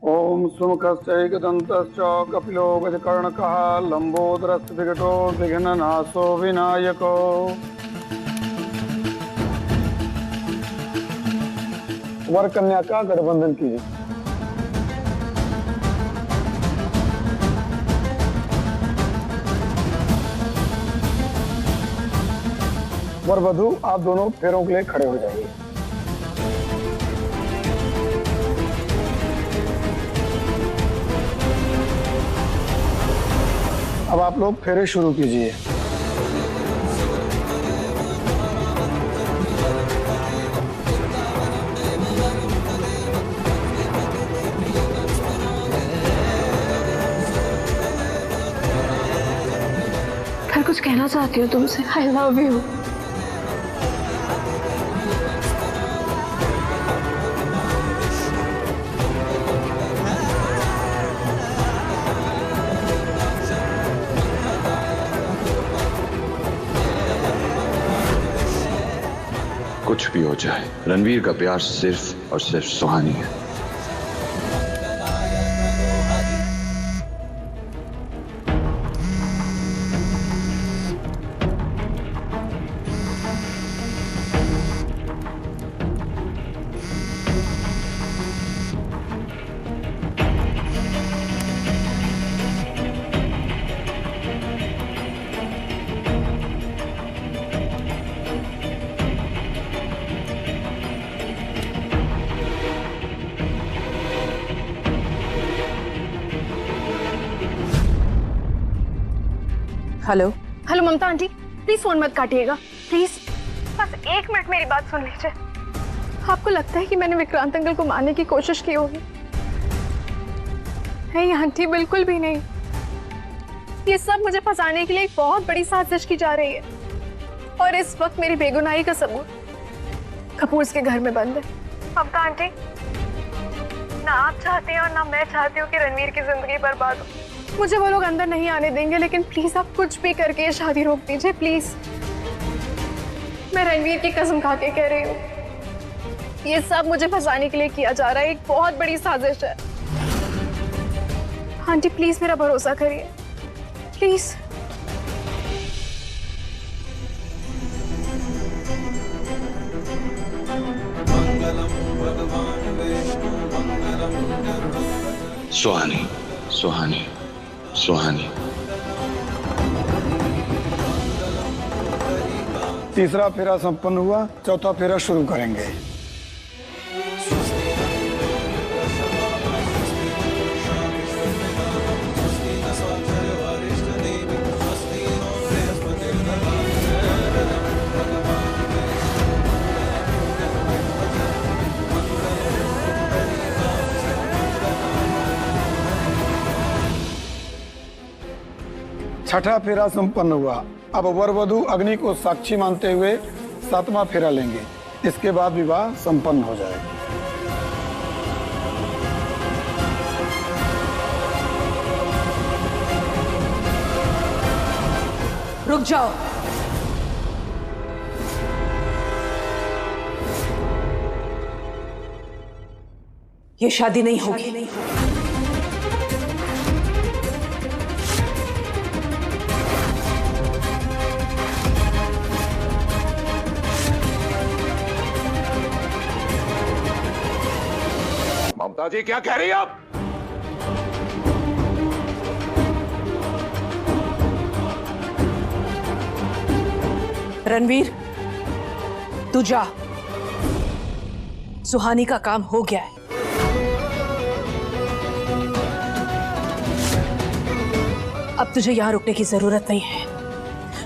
ओम सुमुखश्चैकदन्तश्च कपिलो गजकर्णकः लंबोदरस्य विकटो विघ्ननाशो विनायको। वर कन्या का गठबंधन कीजिए। वर वधू आप दोनों फेरों के लिए खड़े हो जाइए। अब आप लोग फेरे शुरू कीजिए। मैं कुछ कहना चाहती हूँ तुमसे। I love you. कुछ भी हो जाए, रणवीर का प्यार सिर्फ और सिर्फ सुहानी है। Hello hello Mamta aunty, please phone मत काटिएगा प्लीज। बस 1 मिनट मेरी बात सुन लीजिए। आपको लगता है कि मैंने विक्रांत अंकल को मारने की कोशिश की होगी? नहीं आंटी, बिल्कुल भी नहीं। ये सब मुझे फंसाने के लिए एक बहुत बड़ी साजिश की जा रही है और इस वक्त मेरी बेगुनाही का सबूत कपूर्स के घर में बंद है। ममता आंटी, ना आप चाहते हैं और ना मैं चाहती हूँ कि रणवीर की जिंदगी बर्बाद हो। मुझे वो लोग अंदर नहीं आने देंगे, लेकिन प्लीज आप कुछ भी करके ये शादी रोक दीजिए प्लीज। मैं रणवीर की कसम खा के कह रही हूँ, ये सब मुझे फंसाने के लिए किया जा रहा है। एक बहुत बड़ी साजिश है। आंटी प्लीज मेरा भरोसा करिए प्लीज। सुहानी, सुहानी, सुहानी। तीसरा फेरा संपन्न हुआ, चौथा फेरा शुरू करेंगे। छठा फेरा संपन्न हुआ। अब वर वधू अग्नि को साक्षी मानते हुए 7वां फेरा लेंगे। इसके बाद विवाह संपन्न हो जाएगा। रुक जाओ। ये शादी नहीं होगी। ममता जी क्या कह रही हैं आप? रणवीर, तू जा। सुहानी का काम हो गया है। अब तुझे यहां रुकने की जरूरत नहीं है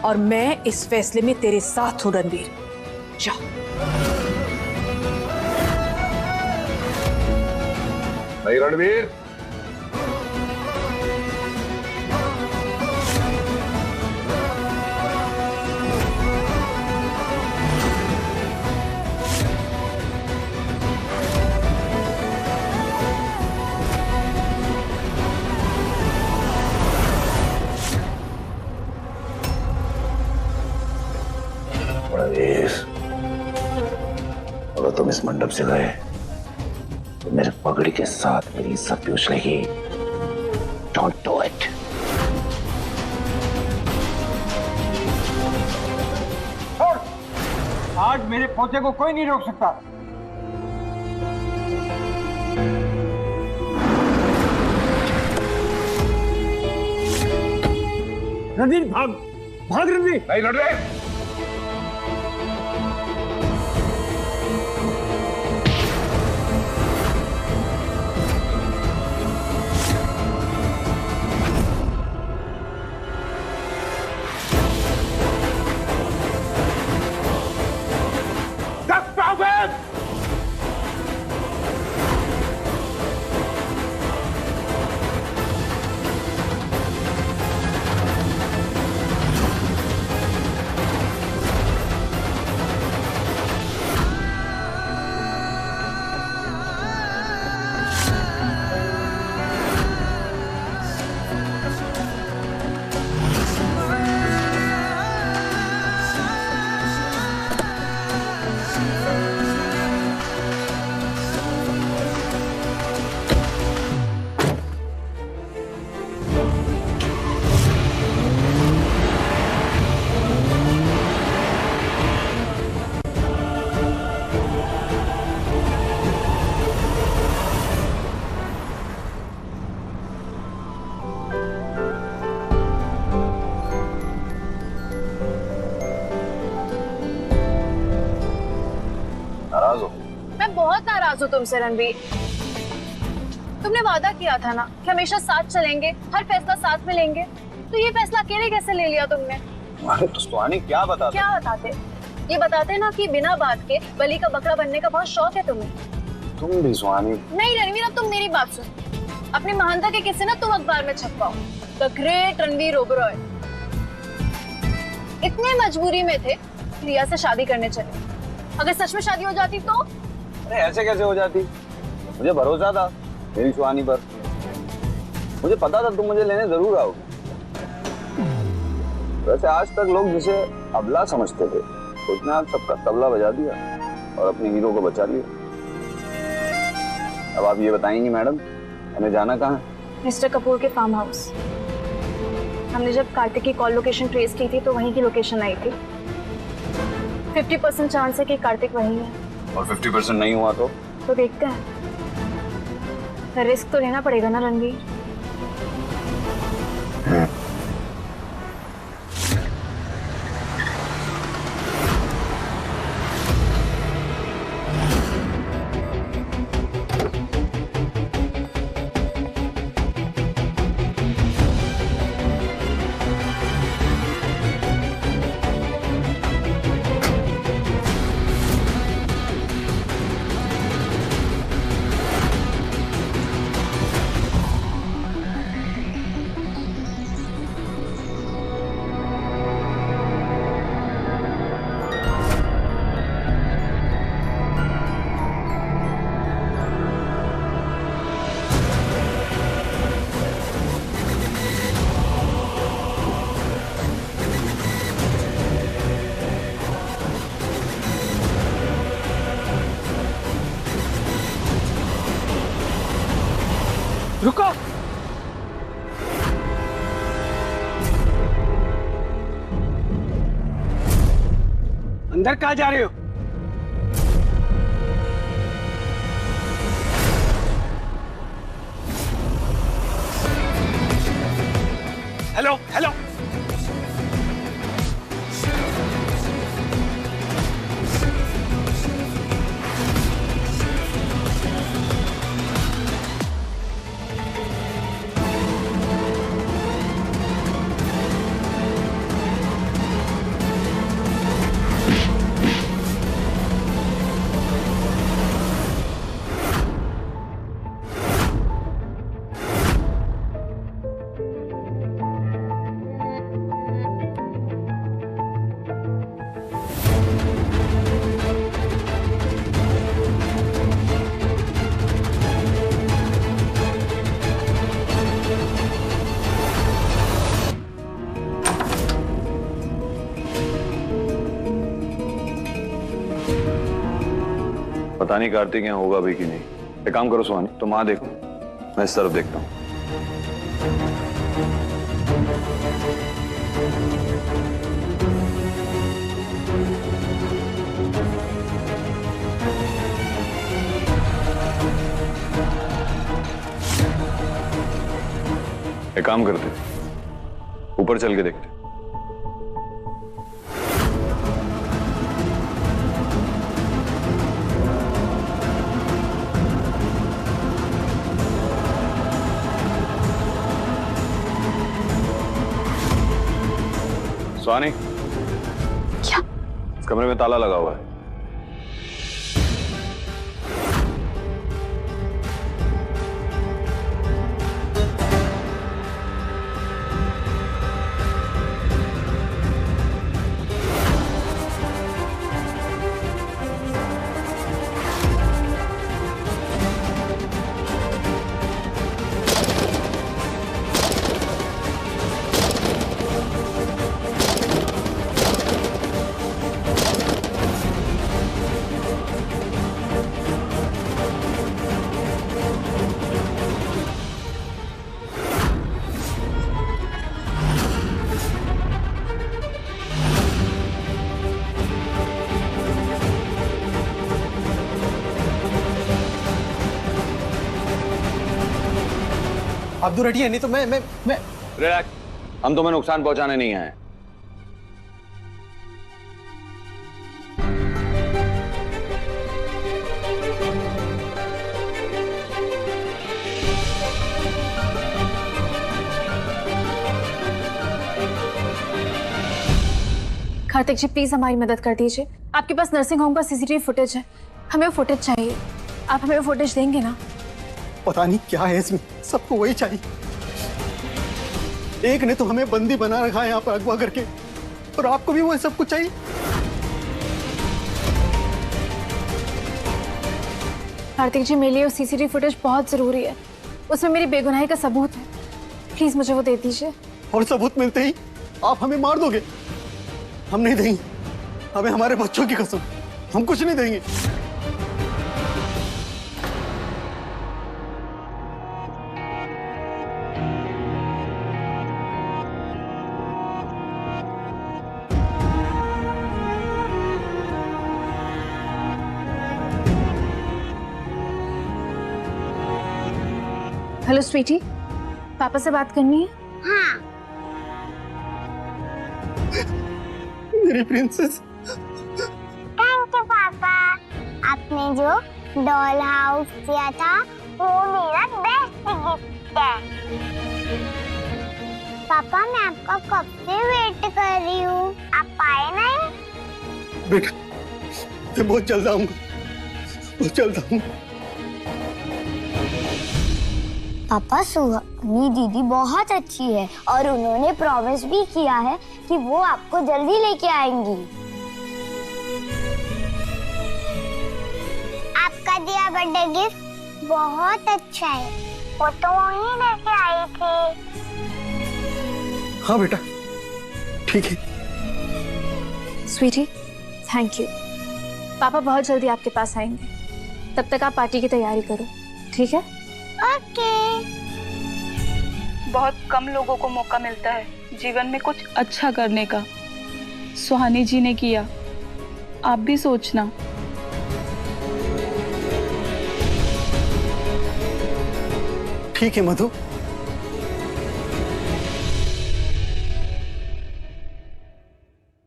और मैं इस फैसले में तेरे साथ हूं रणवीर। जा। नहीं रणवीर, अगर तुम इस मंडप से गए तो मेरे पगड़ी के साथ मेरी इज्जत भी उछलेगी। Don't do it. आज मेरे पोते को कोई नहीं रोक सकता। रणवीर भाग, भाग रणवीर। नहीं लड़ रहे। नाराज हो? मैं बहुत नाराज हूँ तुमसे रणवीर। तुमने वादा किया था ना कि हमेशा साथ चलेंगे, हर फैसला साथ में लेंगे, तो ये फैसला अकेले कैसे ले लिया तुमने? अरे तो सुहानी क्या बताते? क्या बताते? ये बताते ना कि बिना बात के बलि का बकरा बनने का बहुत शौक है तुम्हें। तुम भी सुहानी। नहीं रणवीर, अब तुम मेरी बात सुन। अपनी महानता के किस्से ना तुम अखबार में छपवाओ। द ग्रेट रणवीर ओबरॉय इतने मजबूरी में थे, रिया से शादी करने चले। अगर सच में शादी हो जाती तो? अरे ऐसे कैसे हो जाती? मुझे भरोसा था मेरी सुहानी पर। मुझे पता था तुम मुझे लेने जरूर आओगे। वैसे आज तक लोग जिसे अबला समझते थे, उसने आज सबका तबला बजा दिया और अपने हीरो को बचा लिया। अब आप ये बताएंगी मैडम, हमें जाना कहाँ है? मिस्टर कपूर के फार्म हाउस। हमने जब कार्तिक की कॉल लोकेशन ट्रेस की थी तो वहीं की लोकेशन आई थी। 50% चांस है कि कार्तिक वहीं है। और 50% नहीं हुआ तो देखते हैं। रिस्क तो लेना पड़ेगा ना रणवीर। रुको। अंदर कहाँ जा रहे हो? Hello hello. पता नहीं कार्तिक यहाँ होगा भी कि नहीं। एक काम करो सुहानी, तुम वहां देखो, मैं इस तरफ देखता हूँ। एक काम करते, ऊपर चल के देखते। सुहानी, क्या? इस कमरे में ताला लगा हुआ है। आप तो रेडी है, नहीं तो मैं रिलैक्स, हम तुम्हें नुकसान पहुंचाने नहीं आए। कार्तिक जी प्लीज हमारी मदद कर दीजिए। आपके पास नर्सिंग होम का सीसीटीवी फुटेज है, हमें वो फुटेज चाहिए। आप हमें वो फुटेज देंगे ना? पता नहीं क्या है इसमें, सबको वही चाहिए। एक ने तो हमें बंदी बना रखा है यहाँ पर अगवा करके, और आपको भी वो सब कुछ चाहिए। कार्तिक जी मेरे लिए वो सीसीटीवी फुटेज बहुत जरूरी है, उसमें मेरी बेगुनाही का सबूत है। प्लीज मुझे वो दे दीजिए। और सबूत मिलते ही आप हमें मार दोगे? हम नहीं देंगे, हमें हमारे बच्चों की कसम, हम कुछ नहीं देंगे। हेलो स्वीटी, पापा से बात करनी है? मेरी प्रिंसेस। थैंक यू पापा, आपने जो डॉल हाउस किया था वो मेरा बेस्ट गिफ्ट है। पापा मैं आपका कब से वेट कर रही हूँ, आप आए नहीं? बेटा मैं बहुत जल्द आऊंगा, बहुत जल्द आऊंगा। पापा सुहानी दीदी बहुत अच्छी है और उन्होंने प्रॉमिस भी किया है कि वो आपको जल्दी लेके आएंगी। आपका दिया बर्थडे गिफ्ट बहुत अच्छा है, वो तो वहीं लेके आई थी। हाँ बेटा ठीक है। Sweetie thank you. पापा बहुत जल्दी आपके पास आएंगे, तब तक आप पार्टी की तैयारी करो, ठीक है? ओके। बहुत कम लोगों को मौका मिलता है जीवन में कुछ अच्छा करने का। सुहानी जी ने किया, आप भी सोचना। ठीक है मधु।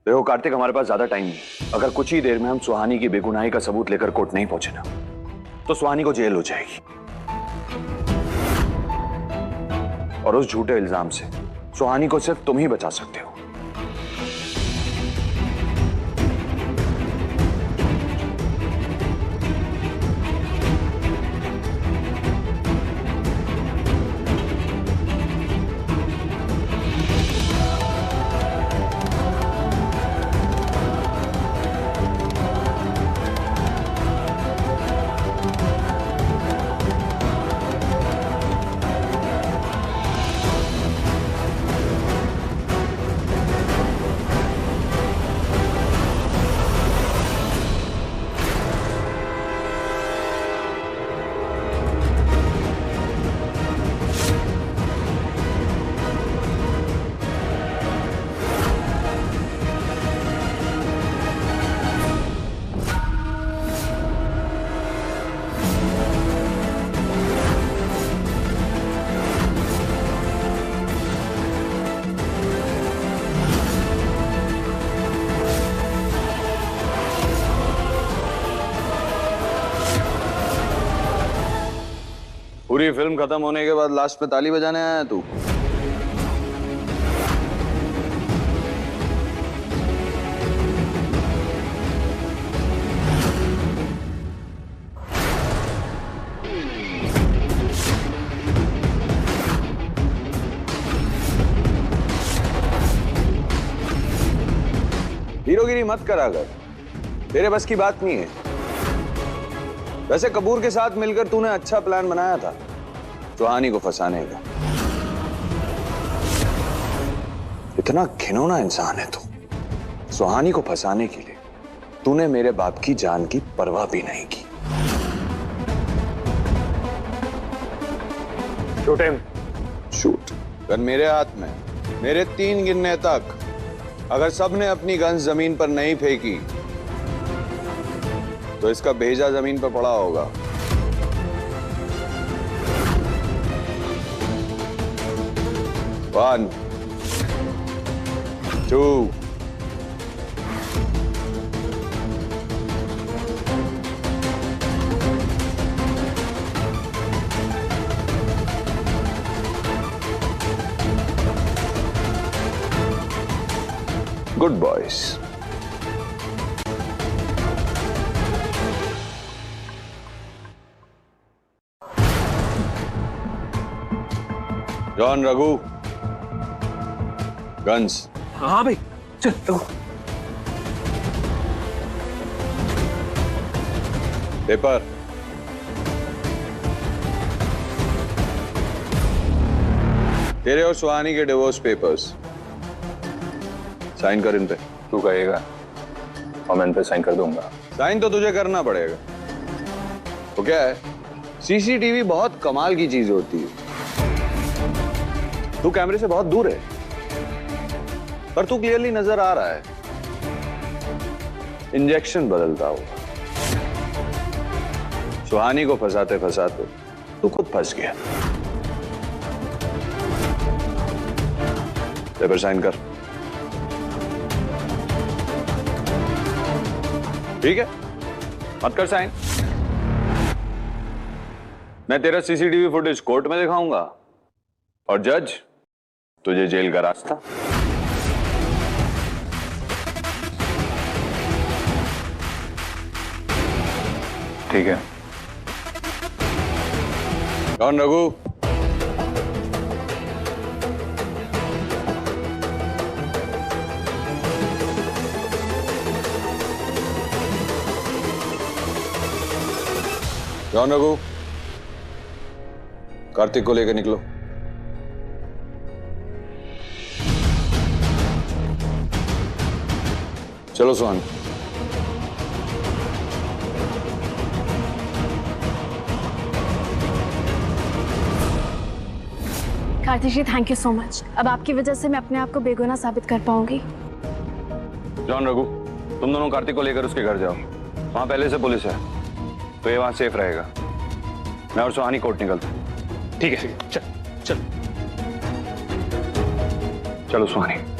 देखो कार्तिक, हमारे पास ज्यादा टाइम नहीं। अगर कुछ ही देर में हम सुहानी की बेगुनाही का सबूत लेकर कोर्ट नहीं पहुंचे ना, तो सुहानी को जेल हो जाएगी, और उस झूठे इल्जाम से सुहानी को सिर्फ तुम ही बचा सकते हो। पूरी फिल्म खत्म होने के बाद लास्ट में ताली बजाने आया है तू? हीरोगिरी मत करा कर, तेरे बस की बात नहीं है। वैसे कपूर के साथ मिलकर तूने अच्छा प्लान बनाया था सुहानी को फंसाने का। इतना घिनौना इंसान है तू। सुहानी को फंसाने के लिए तूने मेरे बाप की जान की परवाह भी नहीं की। शूट कर मेरे हाथ में। मेरे 3 गिनने तक अगर सबने अपनी गन्स जमीन पर नहीं फेंकी तो इसका भेजा जमीन पर पड़ा होगा। 1 2 good boys. John, Raghu, guns. हाँ भाई, चल रघु। पेपर। तेरे और सुहानी के डिवोर्स पेपर्स। साइन कर इन पे। तू कहेगा और मैं इन पे साइन कर दूंगा। साइन तो तुझे करना पड़ेगा। तो क्या है, सीसीटीवी बहुत कमाल की चीज होती है। तू कैमरे से बहुत दूर है पर तू क्लियरली नजर आ रहा है। इंजेक्शन बदलता हुआ सुहानी को फंसाते फंसाते तू खुद फंस गया। पेपर साइन कर। ठीक है, मत कर साइन। मैं तेरा सीसीटीवी फुटेज कोर्ट में दिखाऊंगा और जज तुझे जेल का रास्ता। ठीक है। कौन? रघु। जॉन, रघु, कार्तिक को लेकर निकलो। चलो सुहान। कार्तिक जी, थैंक यू सो मच। अब आपकी वजह से मैं अपने आप को बेगुनाह साबित कर पाऊंगी। जॉन, रघु, तुम दोनों कार्तिक को लेकर उसके घर जाओ। वहां पहले से पुलिस है तो ये वहां सेफ रहेगा। मैं और सुहानी कोर्ट निकलते हैं। ठीक है, चल चल। चलो सुहानी।